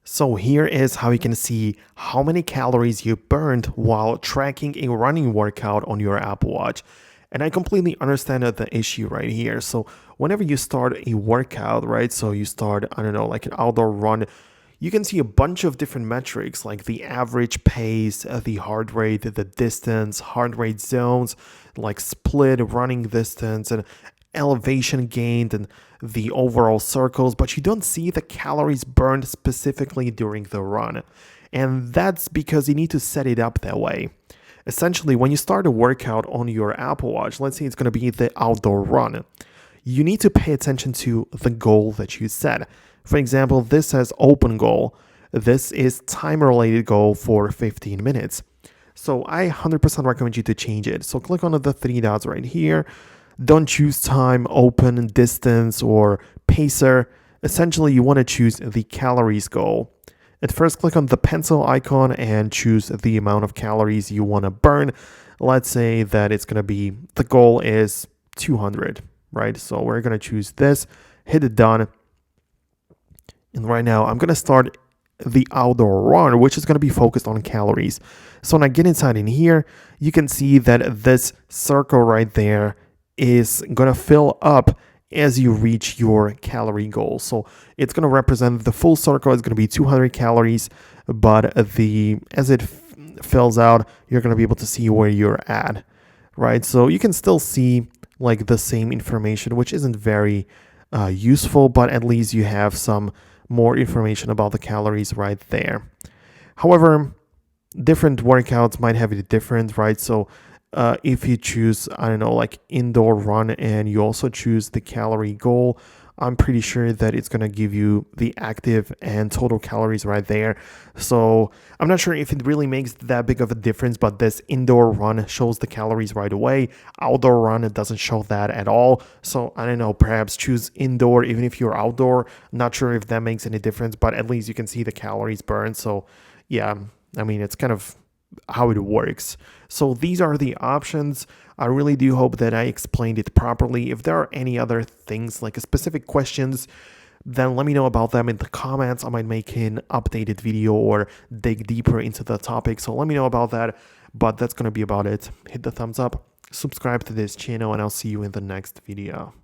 So here is how you can see how many calories you burned while tracking a running workout on your Apple Watch. And I completely understand the issue right here. So whenever you start a workout, right? So you start, I don't know, like an outdoor run, you can see a bunch of different metrics like the average pace, the heart rate, the distance, heart rate zones, like split running distance and elevation gained and the overall circles, but you don't see the calories burned specifically during the run. And that's because you need to set it up that way. Essentially, when you start a workout on your Apple Watch, let's say it's going to be the outdoor run, you need to pay attention to the goal that you set. For example, this says open goal. This is time related goal for 15 minutes. So I 100% recommend you to change it. So click on the three dots right here. Don't choose time, open, distance, or pacer. Essentially, you want to choose the calories goal. At first, click on the pencil icon and choose the amount of calories you want to burn. Let's say that it's going to be, the goal is 200, right? So we're going to choose this, hit it done. And right now, I'm going to start the outdoor run, which is going to be focused on calories. So when I get inside in here, you can see that this circle right there is going to fill up as you reach your calorie goal. So it's going to represent the full circle is going to be 200 calories, but as it fills out, you're going to be able to see where you're at, right? So you can still see like the same information, which isn't very useful, but at least you have some more information about the calories right there. However, different workouts might have it different, right? So if you choose, I don't know, like indoor run and you also choose the calorie goal, I'm pretty sure that it's going to give you the active and total calories right there. So I'm not sure if it really makes that big of a difference, but this indoor run shows the calories right away. Outdoor run, it doesn't show that at all. So I don't know, perhaps choose indoor even if you're outdoor. Not sure if that makes any difference, but at least you can see the calories burned. So yeah, I mean, it's kind of how it works. So these are the options. I really do hope that I explained it properly. If there are any other things like specific questions, then let me know about them in the comments. I might make an updated video or dig deeper into the topic. So let me know about that. But that's going to be about it. Hit the thumbs up, subscribe to this channel, and I'll see you in the next video.